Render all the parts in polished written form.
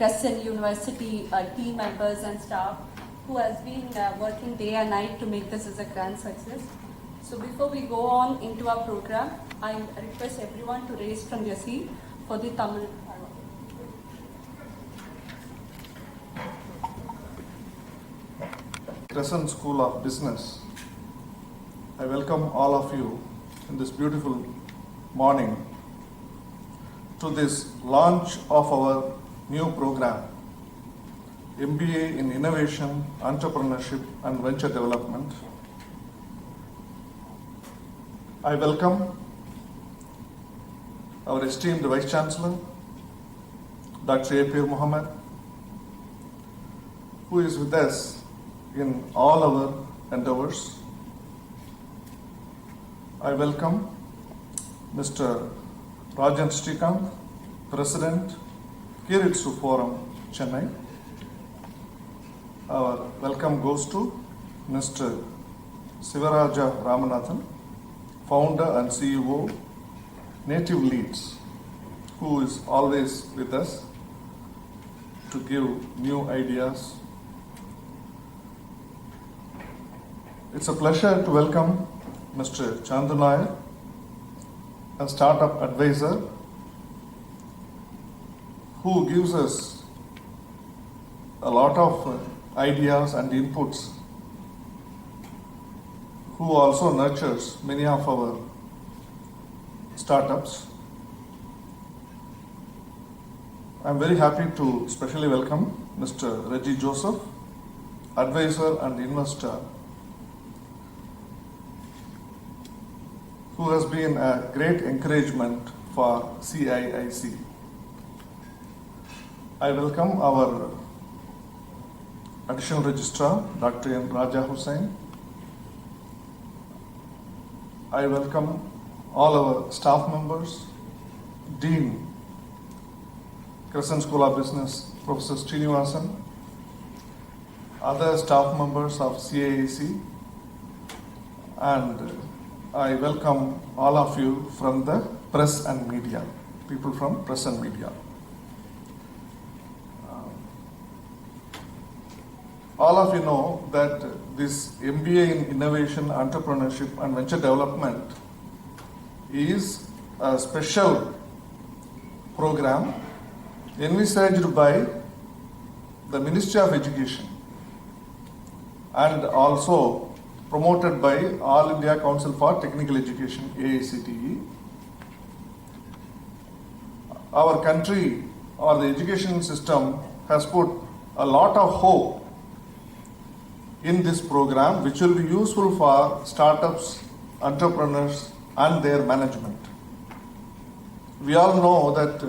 Crescent University team members and staff who has been working day and night to make this as a grand success. So before we go on into our program, I request everyone to raise from their seat for the Tamil. Crescent School of Business. I welcome all of you in this beautiful morning to this launch of our new program, MBA in Innovation, Entrepreneurship and Venture Development. I welcome our esteemed Vice Chancellor, Dr. A.P. Muhammad, who is with us in all our endeavors. I welcome Mr. Rajan Srikanth, President, Kiritsu Forum, Chennai. Our welcome goes to Mr. Sivaraja Ramanathan, Founder and CEO, Native Leads, who is always with us to give new ideas. It's a pleasure to welcome Mr. Chandu Nair, a startup advisor who gives us a lot of ideas and inputs, who also nurtures many of our startups. I'm very happy to specially welcome Mr. Reggie Joseph, advisor and investor, who has been a great encouragement for CIIC. I welcome our Additional Registrar, Dr. M. Raja Hussain. I welcome all our staff members, Dean, Crescent School of Business, Professor Srinivasan, other staff members of CIIC, and I welcome all of you from the press and media, people from press and media. All of you know that this MBA in Innovation, Entrepreneurship and Venture Development is a special program envisaged by the Ministry of Education and also promoted by All India Council for Technical Education, AICTE. Our country or the education system has put a lot of hope in this program, which will be useful for startups, entrepreneurs and their management. We all know that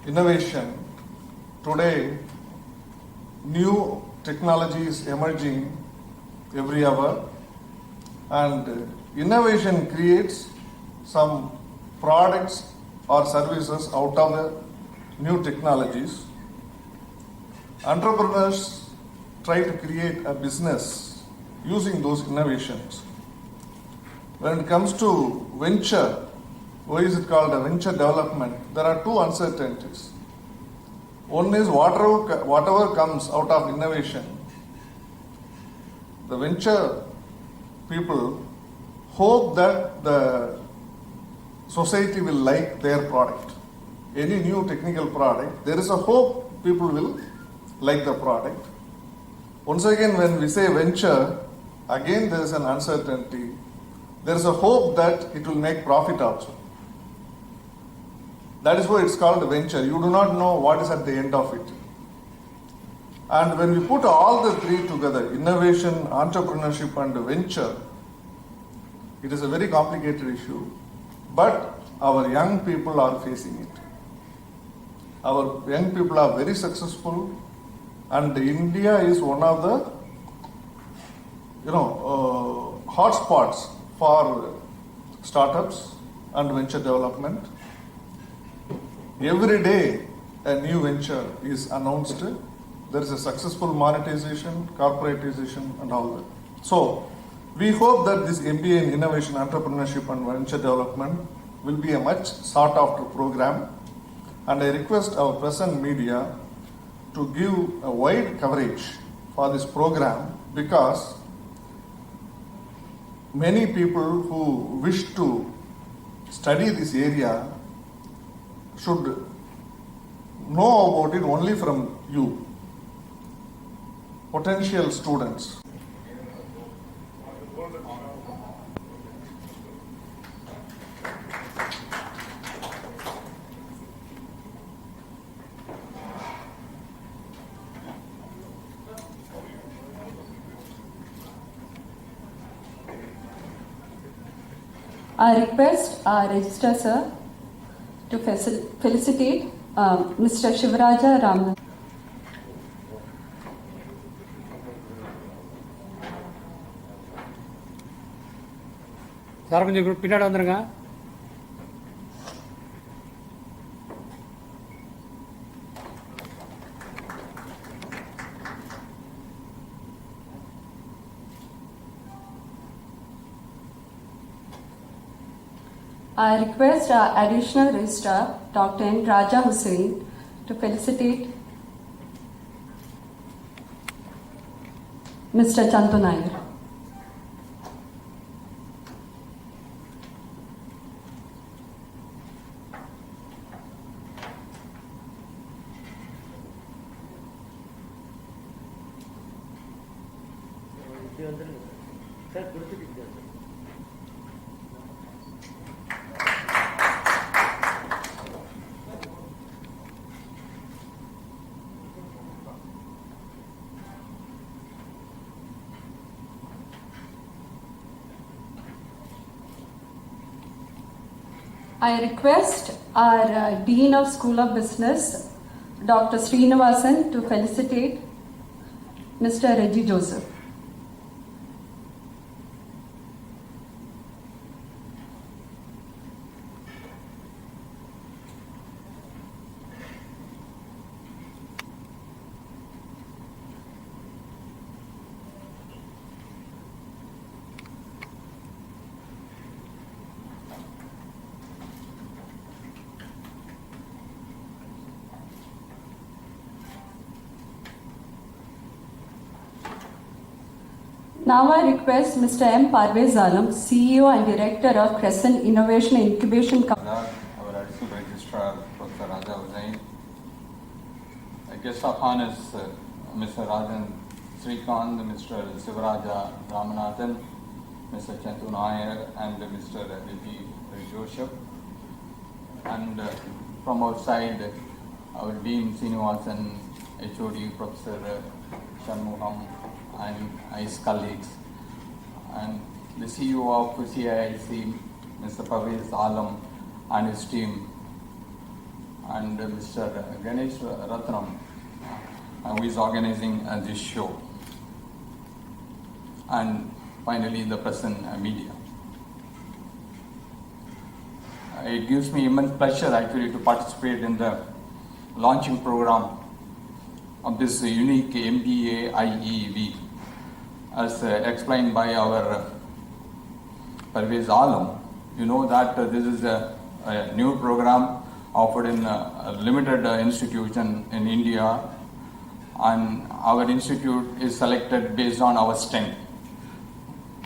innovation today, new technology is emerging every hour, and innovation creates some products or services out of the new technologies. Entrepreneurs try to create a business using those innovations. When it comes to venture, why is it called a venture development? There are two uncertainties. One is whatever comes out of innovation, the venture people hope that the society will like their product. Any new technical product, there is a hope people will like the product. Once again, when we say venture, again there is an uncertainty. There is a hope that it will make profit also. That is why it's called venture. You do not know what is at the end of it. And when we put all the three together, innovation, entrepreneurship and venture, it is a very complicated issue. But our young people are facing it. Our young people are very successful, and India is one of the hotspots for startups and venture development. Every day a new venture is announced. There is a successful monetization, corporatization and all that. So we hope that this MBA in Innovation, Entrepreneurship and Venture Development will be a much sought after program, and I request our press and media to give a wide coverage for this program because many people who wish to study this area should know about it only from you, potential students. I request our Registrar Sir to felicitate Mr. Shivaraja Ramnath. Sir கொஞ்சம் பின்னாடி வந்துருங்க. I request our Additional Registrar Dr. N. Raja Hussain to felicitate Mr. Chantu Nair. I request our Dean of School of Business, Dr. Srinivasan, to felicitate Mr. Reggie Joseph. Now I request Mr. M. Parvez Alam, CEO and Director of Crescent Innovation Incubation Company. Our Additional Registrar, Professor Raja Hussain. A guest of honor is Mr. Rajan Srikanth, Mr. Sivaraja Ramanathan, Mr. Chantu Nair, and Mr. Reggie Joseph. And from our side, our Dean Srinivasan, HOD Professor Shanmuham, and his colleagues, and the CEO of CIIC, Mr. Parvez Alam, and his team, and Mr. Ganesh Ratnam, who is organizing this show, and finally the present media. It gives me immense pleasure actually to participate in the launching program of this unique MBA IEV, as explained by our Parvez Alam. You know that this is a new program offered in a limited institution in India, and our institute is selected based on our strength.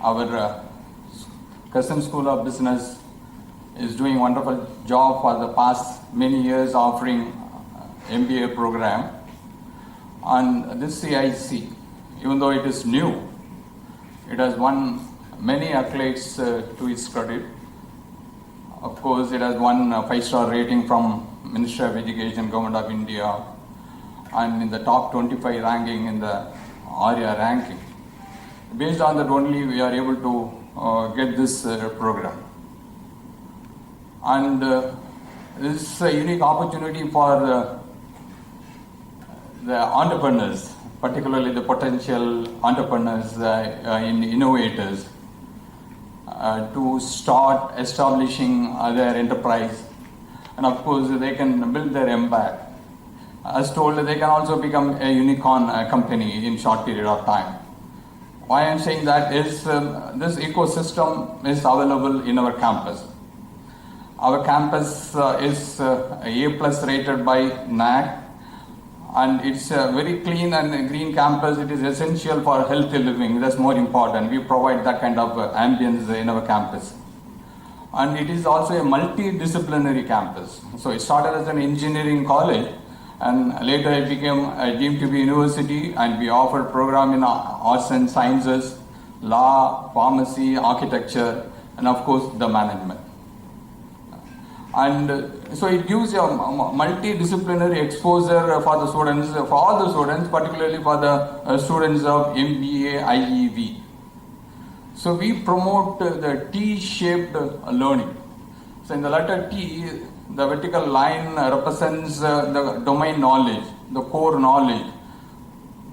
Our Crescent School of Business is doing a wonderful job for the past many years offering MBA program. And this CIC, even though it is new, it has won many accolades to its credit. Of course, it has won a 5-star rating from Ministry of Education, Government of India, and in the top 25 ranking in the ARIA ranking. Based on that only, we are able to get this program. And this is a unique opportunity for the entrepreneurs, particularly the potential entrepreneurs and innovators, to start establishing their enterprise, and of course they can build their impact. As told, they can also become a unicorn company in short period of time. Why I am saying that is this ecosystem is available in our campus. Our campus is A+ rated by NAC, And it's a very clean and green campus. It is essential for healthy living. That's more important. We provide that kind of ambience in our campus. And it is also a multidisciplinary campus. So it started as an engineering college, and later it became deemed to be university, and we offer program in arts and sciences, law, pharmacy, architecture, and of course the management. And so it gives a multidisciplinary exposure for the students, for all the students, particularly for the students of MBA, IEV. So we promote the T-shaped learning. So in the letter T, the vertical line represents the domain knowledge, the core knowledge,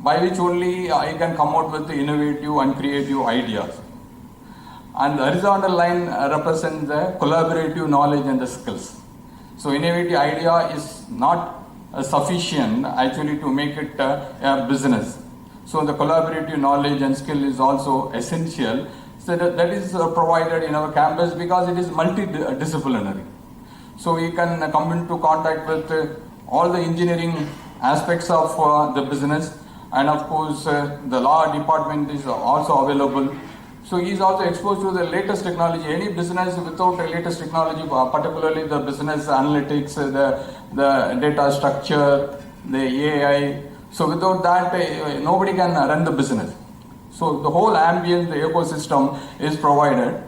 by which only I can come out with innovative and creative ideas. And the horizontal line represents the collaborative knowledge and the skills. So innovative idea is not sufficient actually to make it a business. So the collaborative knowledge and skill is also essential. So that is provided in our campus because it is multidisciplinary. So we can come into contact with all the engineering aspects of the business, and of course the law department is also available. So he is also exposed to the latest technology. Any business without the latest technology, particularly the business analytics, the data structure, the AI. So without that, nobody can run the business. So the whole ambient, the ecosystem is provided.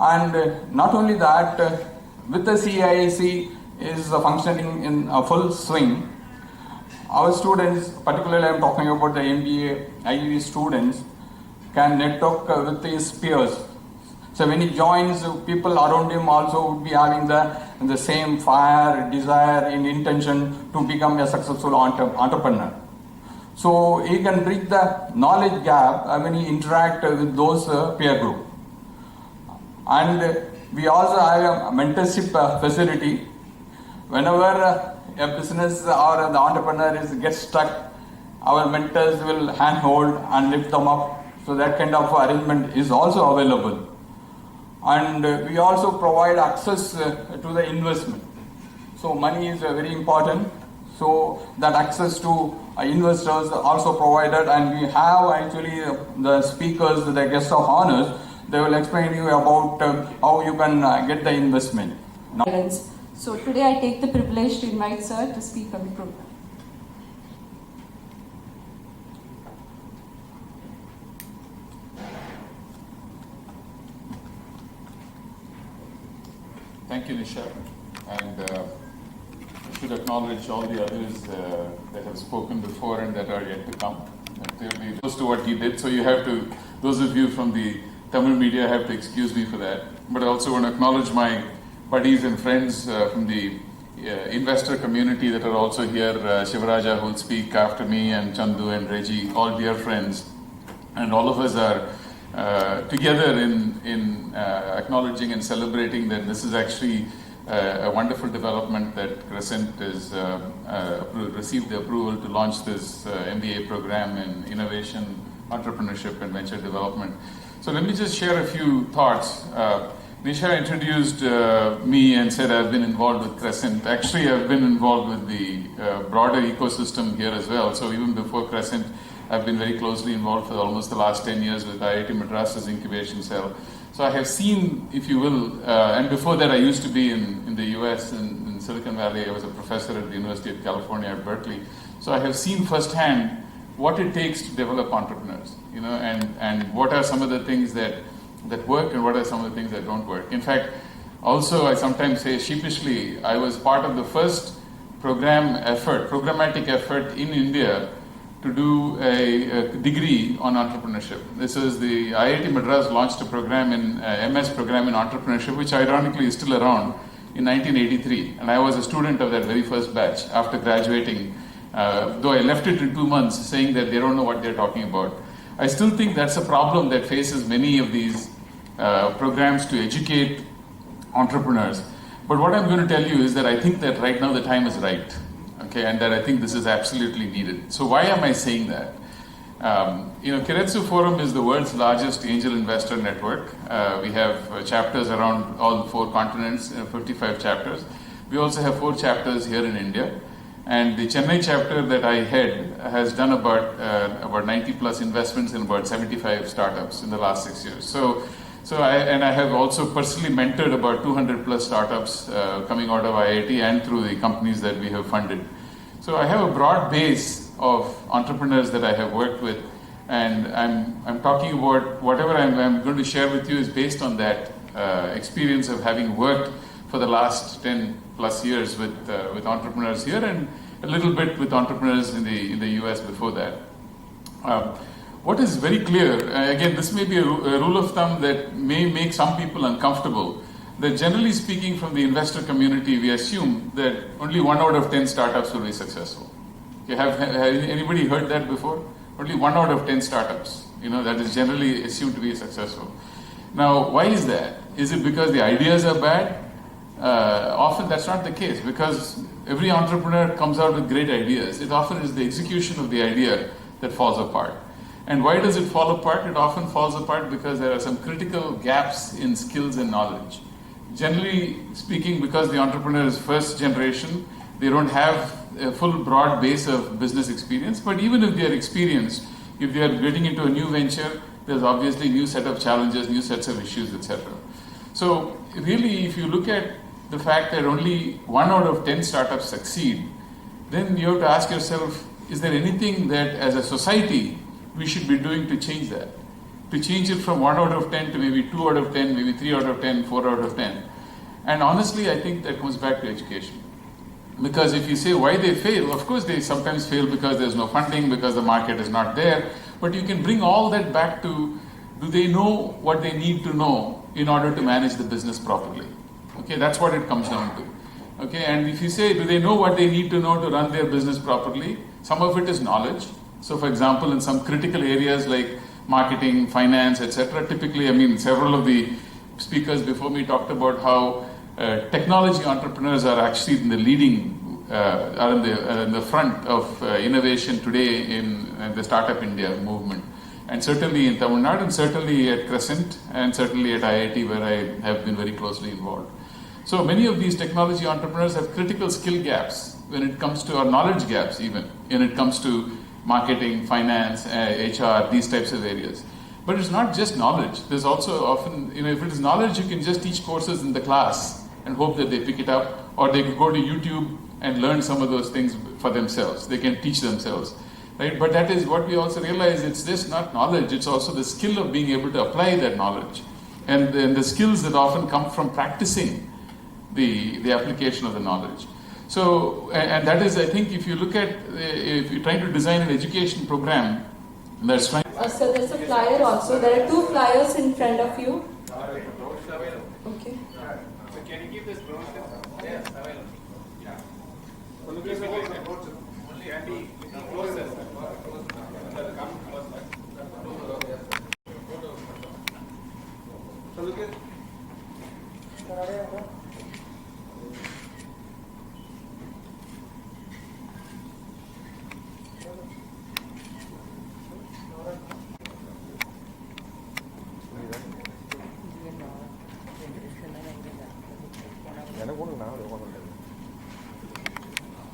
And not only that, with the CIIC is functioning in a full swing, our students, particularly I am talking about the MBA, IEV students, can network with his peers. So when he joins, people around him also would be having the same fire, desire, and intention to become a successful entrepreneur. So he can bridge the knowledge gap when he interact with those peer group. And we also have a mentorship facility. Whenever a business or the entrepreneur gets stuck, our mentors will handhold and lift them up. So that kind of arrangement is also available. And we also provide access to the investment. So money is very important. So that access to investors also provided, and we have actually the speakers, the guests of honors, they will explain you about how you can get the investment. So today I take the privilege to invite sir to speak on the program. Thank you, Nisha, and I should acknowledge all the others that have spoken before and that are yet to come. Clearly, close to what he did, so you have to, those of you from the Tamil media have to excuse me for that. But I also want to acknowledge my buddies and friends from the investor community that are also here, Shivaraja who will speak after me, and Chandu and Reggie, all dear friends. And all of us are together in acknowledging and celebrating that this is actually a wonderful development that Crescent is received the approval to launch this MBA program in innovation, entrepreneurship and venture development. So let me just share a few thoughts. Nisha introduced me and said I've been involved with Crescent. Actually, I've been involved with the broader ecosystem here as well. So even before Crescent, I've been very closely involved for almost the last 10 years with IIT Madras's incubation cell. So I have seen, if you will, and before that I used to be in the US, in Silicon Valley. I was a professor at the University of California at Berkeley. So I have seen firsthand what it takes to develop entrepreneurs, you know, and what are some of the things that work and what are some of the things that don't work. In fact, also I sometimes say sheepishly, I was part of the first programmatic effort in India to do a degree on entrepreneurship. This is the IIT Madras launched a program MS program in entrepreneurship, which ironically is still around, in 1983. And I was a student of that very first batch after graduating, though I left it in 2 months saying that they don't know what they're talking about. I still think that's a problem that faces many of these programs to educate entrepreneurs. But what I'm going to tell you is that I think that right now the time is right. Okay, and that I think this is absolutely needed. So why am I saying that? Keiretsu Forum is the world's largest angel investor network. We have chapters around all 4 continents, 55 chapters. We also have 4 chapters here in India. And the Chennai chapter that I head has done about 90 plus investments in about 75 startups in the last 6 years. So I have also personally mentored about 200 plus startups coming out of IIT and through the companies that we have funded. So I have a broad base of entrepreneurs that I have worked with, and I'm talking about whatever I'm going to share with you is based on that experience of having worked for the last 10 plus years with entrepreneurs here and a little bit with entrepreneurs in the US before that. What is very clear, again, this may be a rule of thumb that may make some people uncomfortable, that generally speaking from the investor community, we assume that only 1 out of 10 startups will be successful. Okay, have anybody heard that before? Only 1 out of 10 startups, that is generally assumed to be successful. Now, why is that? Is it because the ideas are bad? Often that's not the case, because every entrepreneur comes out with great ideas. It often is the execution of the idea that falls apart. And why does it fall apart? It often falls apart because there are some critical gaps in skills and knowledge. Generally speaking, because the entrepreneur is first generation, they don't have a full broad base of business experience. But even if they are experienced, if they are getting into a new venture, there's obviously new set of challenges, new sets of issues, etc. So really, if you look at the fact that only 1 out of 10 startups succeed, then you have to ask yourself, is there anything that as a society we should be doing to change that? To change it from 1 out of 10 to maybe 2 out of 10, maybe 3 out of 10, 4 out of 10. And honestly, I think that comes back to education. Because if you say why they fail, of course they sometimes fail because there's no funding, because the market is not there. But you can bring all that back to, do they know what they need to know in order to manage the business properly? Okay, that's what it comes down to. Okay, and if you say, do they know what they need to know to run their business properly? Some of it is knowledge. So for example, in some critical areas like marketing, finance, etc., typically, several of the speakers before me talked about how technology entrepreneurs are actually in the leading, are in the front of innovation today in the Startup India movement. And certainly in Tamil Nadu, and certainly at Crescent, and certainly at IIT, where I have been very closely involved. So many of these technology entrepreneurs have critical skill gaps when it comes to, or knowledge gaps even, when it comes to marketing, finance, HR, these types of areas. But it's not just knowledge. There's also often, if it is knowledge, you can just teach courses in the class and hope that they pick it up, or they could go to YouTube and learn some of those things for themselves. They can teach themselves, right? But that is what we also realize, it's just not knowledge, it's also the skill of being able to apply that knowledge. And the skills that often come from practicing the application of the knowledge. So, and that is, I think, if you look at, if you're trying to design an education program that's trying... So there's a flyer also. There are 2 flyers in front of you. Okay. So can you give this brochure? Yes, available. Yeah. Only can be closer. Come closer. So look at.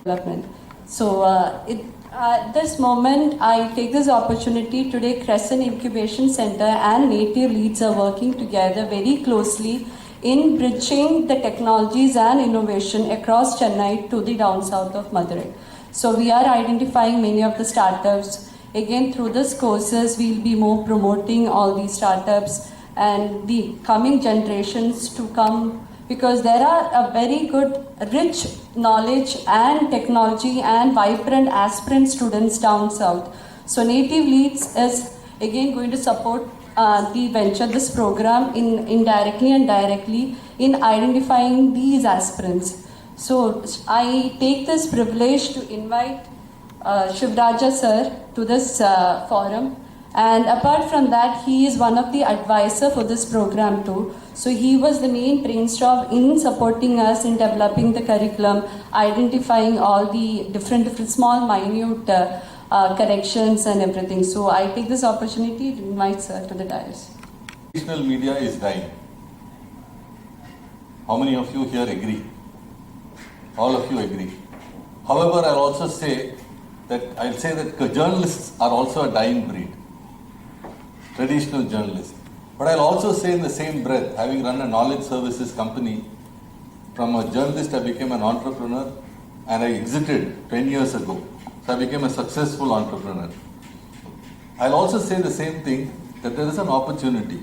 Development. So at this moment, I take this opportunity today. Crescent Incubation Center and Native Leads are working together very closely in bridging the technologies and innovation across Chennai to the down south of Madurai. So we are identifying many of the startups. Again, through these courses, we'll be more promoting all these startups and the coming generations to come, because there are a very good, rich knowledge and technology and vibrant aspirant students down south. So Native Leads is again going to support the venture, this program, indirectly and directly in identifying these aspirants. So I take this privilege to invite Shivraja sir to this forum. And apart from that, he is one of the advisors for this program too. So he was the main brainstorm in supporting us in developing the curriculum, identifying all the different small, minute corrections and everything. So I take this opportunity to invite sir to the dais. Traditional media is dying. How many of you here agree? All of you agree. However, I'll say that journalists are also a dying breed, traditional journalists. But I'll also say in the same breath, having run a knowledge services company, from a journalist I became an entrepreneur, and I exited 10 years ago. So I became a successful entrepreneur. I'll also say the same thing, that there is an opportunity.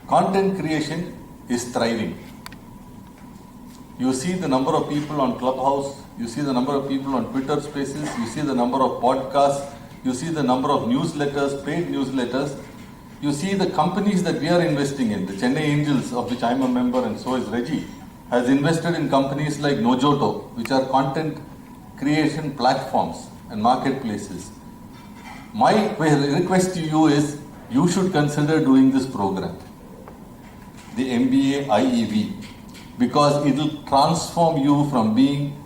Content creation is thriving. You see the number of people on Clubhouse, you see the number of people on Twitter Spaces, you see the number of podcasts, you see the number of newsletters, paid newsletters, you see the companies that we are investing in. The Chennai Angels, of which I am a member and so is Reggie, has invested in companies like Nojoto, which are content creation platforms and marketplaces. My request to you is, you should consider doing this program, the MBA IEV, because it will transform you from being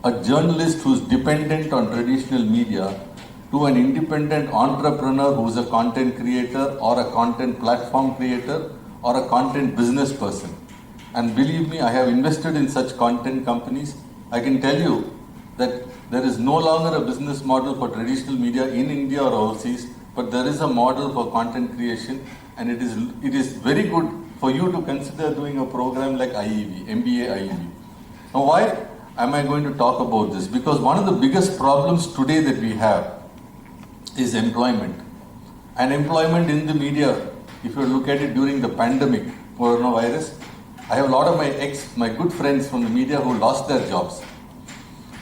a journalist who is dependent on traditional media to an independent entrepreneur who is a content creator or a content platform creator or a content business person. And believe me, I have invested in such content companies. I can tell you that there is no longer a business model for traditional media in India or overseas, but there is a model for content creation, and it is very good for you to consider doing a program like IEV, MBA IEV. Now, why am I going to talk about this? Because one of the biggest problems today that we have is employment. And employment in the media, if you look at it during the pandemic, coronavirus, I have a lot of my good friends from the media who lost their jobs.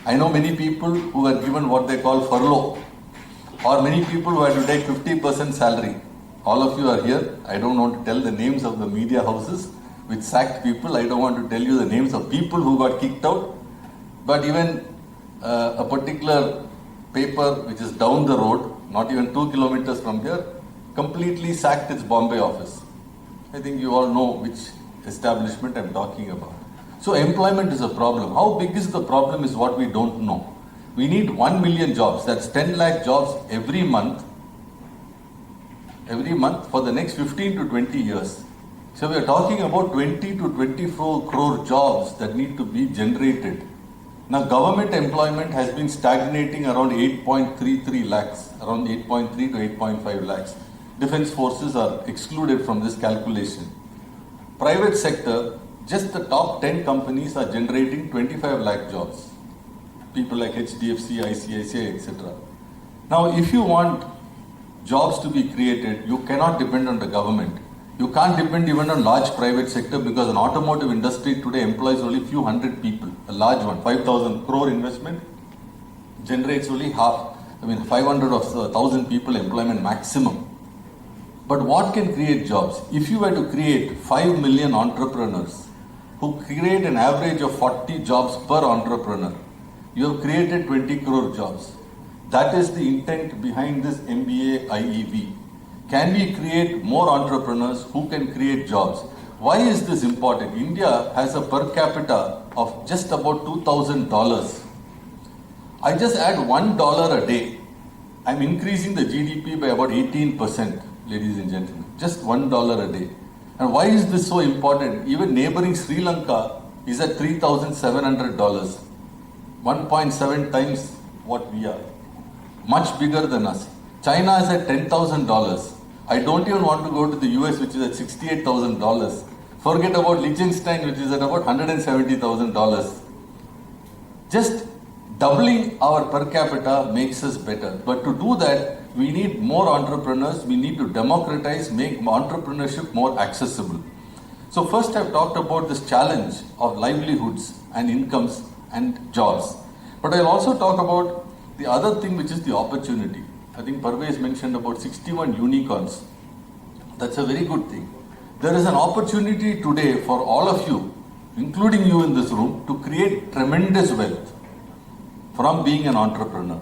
I know many people who were given what they call furlough, or many people who had to take 50% salary. All of you are here. I don't want to tell the names of the media houses which sacked people. I don't want to tell you the names of people who got kicked out. But even a particular paper which is down the road, not even 2 kilometers from here, completely sacked its Bombay office. I think you all know which establishment I'm talking about. So employment is a problem. How big is the problem is what we don't know. We need 1 million jobs, that's 10 lakh jobs every month for the next 15 to 20 years. So we are talking about 20 to 24 crore jobs that need to be generated. Now government employment has been stagnating around 8.33 lakhs, around 8.3 to 8.5 lakhs. Defense forces are excluded from this calculation. Private sector, just the top 10 companies are generating 25 lakh jobs. People like HDFC, ICICI, etc. Now, if you want jobs to be created, you cannot depend on the government. You can't depend even on large private sector, because an automotive industry today employs only few hundred people. A large one, 5,000 crore investment, generates only 500 or 1,000 people employment maximum. But what can create jobs? If you were to create 5 million entrepreneurs who create an average of 40 jobs per entrepreneur, you have created 20 crore jobs. That is the intent behind this MBA IEV. Can we create more entrepreneurs who can create jobs? Why is this important? India has a per capita of just about $2,000. I just add $1 a day. I'm increasing the GDP by about 18%, ladies and gentlemen. Just $1 a day. And why is this so important? Even neighboring Sri Lanka is at $3,700. 1.7 times what we are. Much bigger than us. China is at $10,000. I don't even want to go to the US, which is at $68,000. Forget about Liechtenstein, which is at about $170,000. Just doubling our per capita makes us better. But to do that, we need more entrepreneurs. We need to democratize, make entrepreneurship more accessible. So first I've talked about this challenge of livelihoods and incomes and jobs. But I'll also talk about the other thing, which is the opportunity. I think Parvez mentioned about 61 unicorns. That's a very good thing. There is an opportunity today for all of you, including you in this room, to create tremendous wealth from being an entrepreneur.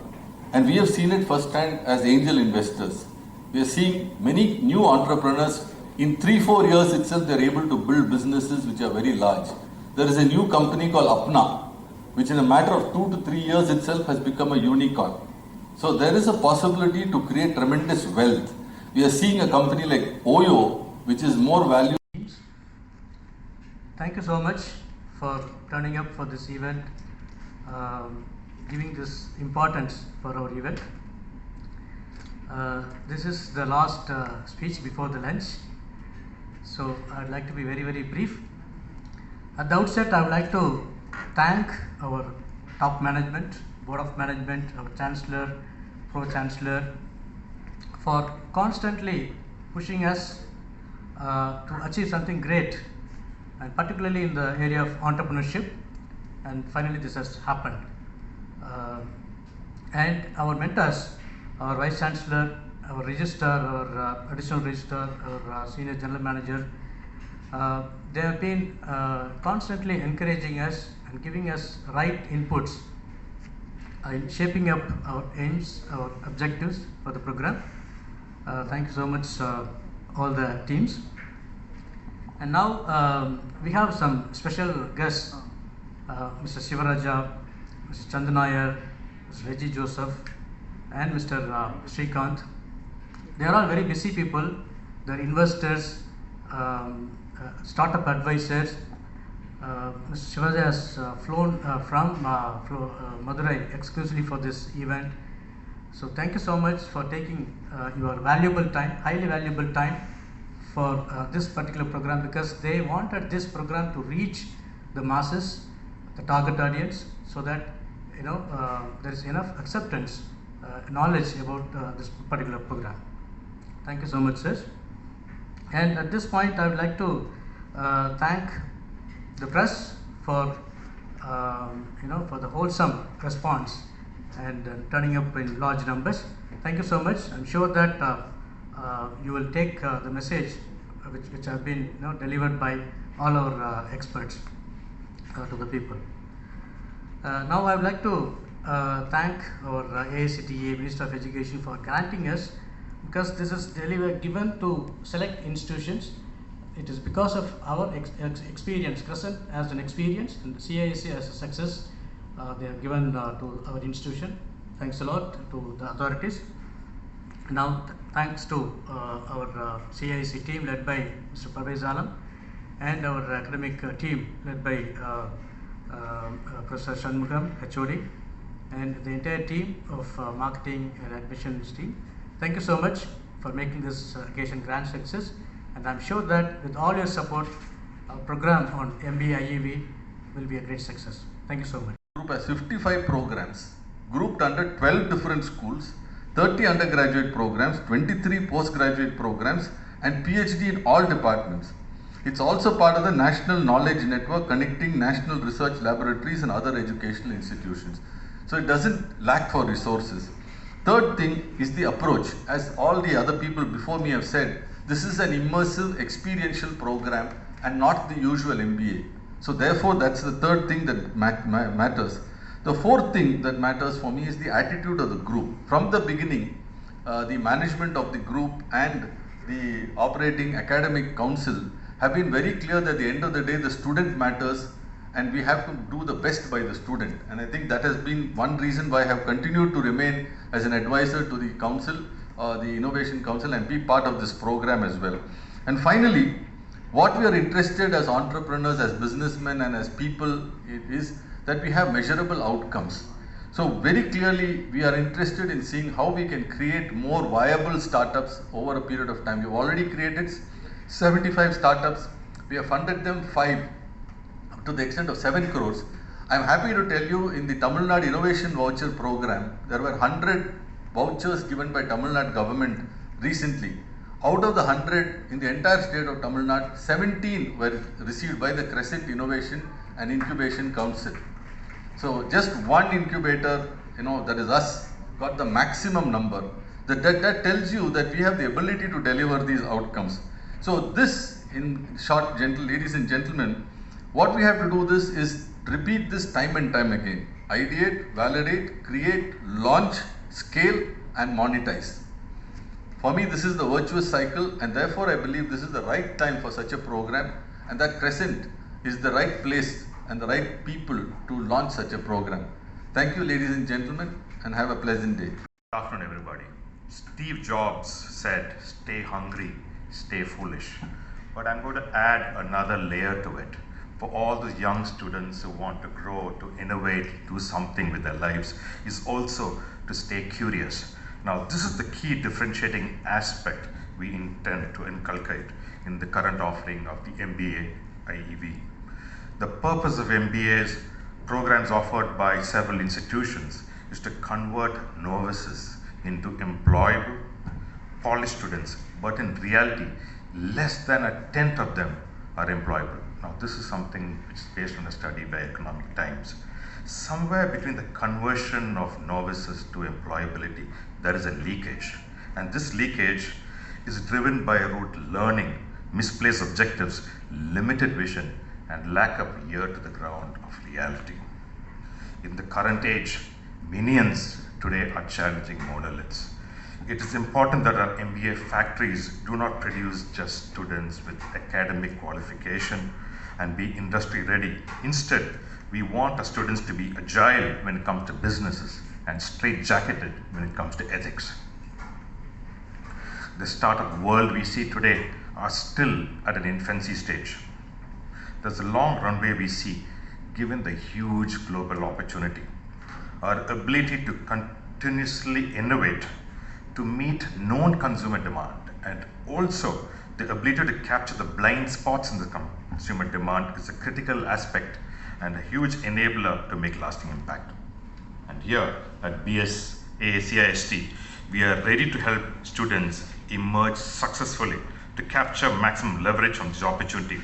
And we have seen it firsthand as angel investors. We are seeing many new entrepreneurs. In 3-4 years itself, they are able to build businesses which are very large. There is a new company called Apna, which in a matter of 2 to 3 years itself has become a unicorn. So there is a possibility to create tremendous wealth. We are seeing a company like Oyo, which is more value. Thank you so much for turning up for this event. giving this importance for our event. This is the last speech before the lunch, so I'd like to be very, very brief. At the outset, I would like to thank our top management, board of management, our chancellor, pro-chancellor, for constantly pushing us to achieve something great, and particularly in the area of entrepreneurship, and finally this has happened. And our mentors, our vice chancellor, our registrar, our additional registrar, our senior general manager, they have been constantly encouraging us and giving us right inputs in shaping up our aims, our objectives for the program. Thank you so much, all the teams. And now we have some special guests, Mr. Shivaraja, Mr. Chandanayer, Mr. Reggie Joseph, and Mr. Srikanth. They are all very busy people. They are investors, startup advisors. Mr. Shivaraja has flown from Madurai exclusively for this event. So thank you so much for taking your valuable time, highly valuable time for this particular program, because they wanted this program to reach the masses, the target audience, so that there is enough acceptance, knowledge about this particular program. Thank you so much, sir. And at this point, I would like to thank the press for for the wholesome response and turning up in large numbers. Thank you so much. I'm sure that you will take the message which have been delivered by all our experts to the people. Now I would like to thank our AICTE, Minister of Education, for granting us, because this is given to select institutions. It is because of our experience. Crescent as an experience and CISC as a success, they have given to our institution. Thanks a lot to the authorities. Now thanks to our CISC team led by Mr. Parvez Alam, and our academic team led by Professor Shanmugam, HOD, and the entire team of marketing and admissions team. Thank you so much for making this occasion grand success, and I'm sure that with all your support, our program on MBA IEV will be a great success. Thank you so much. The group has 55 programs grouped under 12 different schools, 30 undergraduate programs, 23 postgraduate programs, and PhD in all departments. It's also part of the National Knowledge Network connecting national research laboratories and other educational institutions. So it doesn't lack for resources. Third thing is the approach. As all the other people before me have said, this is an immersive experiential program and not the usual MBA. So therefore that's the third thing that matters. The fourth thing that matters for me is the attitude of the group. From the beginning, the management of the group and the operating academic council have been very clear that at the end of the day the student matters and we have to do the best by the student. And I think that has been one reason why I have continued to remain as an advisor to the council, the Innovation Council, and be part of this program as well. And finally, what we are interested as entrepreneurs, as businessmen and as people is that we have measurable outcomes. So very clearly we are interested in seeing how we can create more viable startups over a period of time. We have already created 75 startups. We have funded them 5 to the extent of 7 crores. I am happy to tell you, in the Tamil Nadu Innovation Voucher Program, there were 100 vouchers given by Tamil Nadu government recently. Out of the 100 in the entire state of Tamil Nadu, 17 were received by the Crescent Innovation and Incubation Council. So just one incubator, that is us, got the maximum number. That tells you that we have the ability to deliver these outcomes. So this, in short, ladies and gentlemen, what we have to do this is repeat this time and time again. Ideate, validate, create, launch, scale and monetize. For me, this is the virtuous cycle, and therefore I believe this is the right time for such a program, and that Crescent is the right place and the right people to launch such a program. Thank you, ladies and gentlemen, and have a pleasant day. Good afternoon, everybody. Steve Jobs said, "Stay hungry, stay foolish." But I'm going to add another layer to it. for all the young students who want to grow, to innovate, do something with their lives, is also to stay curious. Now, this is the key differentiating aspect we intend to inculcate in the current offering of the MBA IEV. The purpose of MBA's programs offered by several institutions is to convert novices into employable, polished students, but in reality, less than a tenth of them are employable. Now, this is something which is based on a study by Economic Times. Somewhere between the conversion of novices to employability, there is a leakage. And this leakage is driven by rote learning, misplaced objectives, limited vision, and lack of ear to the ground of reality. In the current age, minions today are challenging monoliths. It is important that our MBA factories do not produce just students with academic qualification and be industry ready. Instead, we want our students to be agile when it comes to businesses and straight-jacketed when it comes to ethics. The startup world we see today are still at an infancy stage. There's a long runway we see given the huge global opportunity. Our ability to continuously innovate to meet known consumer demand, and also the ability to capture the blind spots in the consumer demand is a critical aspect and a huge enabler to make lasting impact. And here at CIST, we are ready to help students emerge successfully to capture maximum leverage from this opportunity.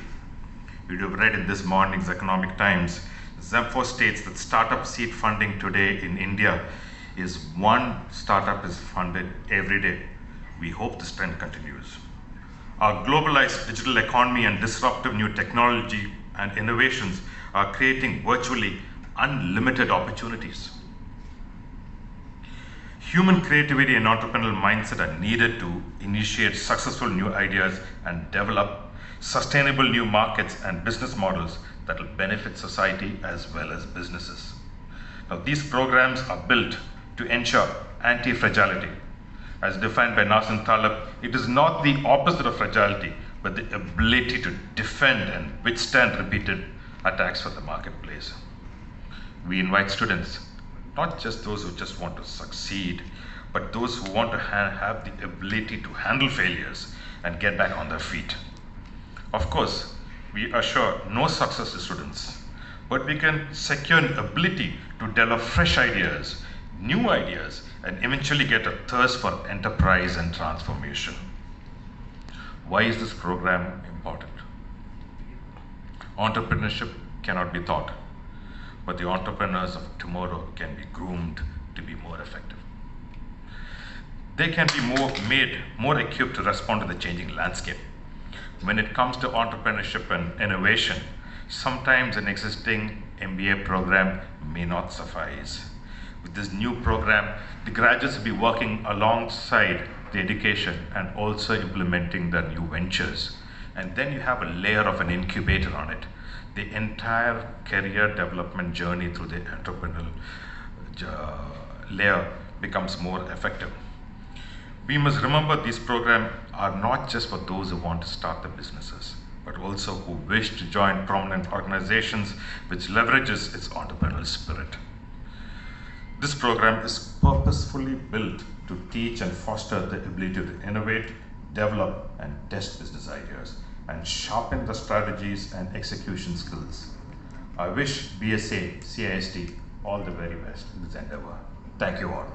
You have read in this morning's Economic Times, Zemfo states that startup seed funding today in India is one startup is funded every day. We hope this trend continues. Our globalized digital economy and disruptive new technology and innovations are creating virtually unlimited opportunities. Human creativity and entrepreneurial mindset are needed to initiate successful new ideas and develop sustainable new markets and business models that will benefit society as well as businesses. Now, these programs are built to ensure anti-fragility. As defined by Nassim Taleb, it is not the opposite of fragility, but the ability to defend and withstand repeated attacks from the marketplace. We invite students, not just those who just want to succeed, but those who want to have the ability to handle failures and get back on their feet. Of course, we assure no success to students, but we can secure an ability to develop fresh ideas, new ideas, and eventually get a thirst for enterprise and transformation. Why is this program important? Entrepreneurship cannot be taught, but the entrepreneurs of tomorrow can be groomed to be more effective. They can be made more equipped to respond to the changing landscape. When it comes to entrepreneurship and innovation, sometimes an existing MBA program may not suffice. With this new program, the graduates will be working alongside the education and also implementing the new ventures. And then you have a layer of an incubator on it. The entire career development journey through the entrepreneurial layer becomes more effective. We must remember these programs are not just for those who want to start the businesses, but also who wish to join prominent organizations which leverages its entrepreneurial spirit. This program is purposefully built to teach and foster the ability to innovate, develop, and test business ideas, and sharpen the strategies and execution skills. I wish BSA CIST all the very best in this endeavor. Thank you all.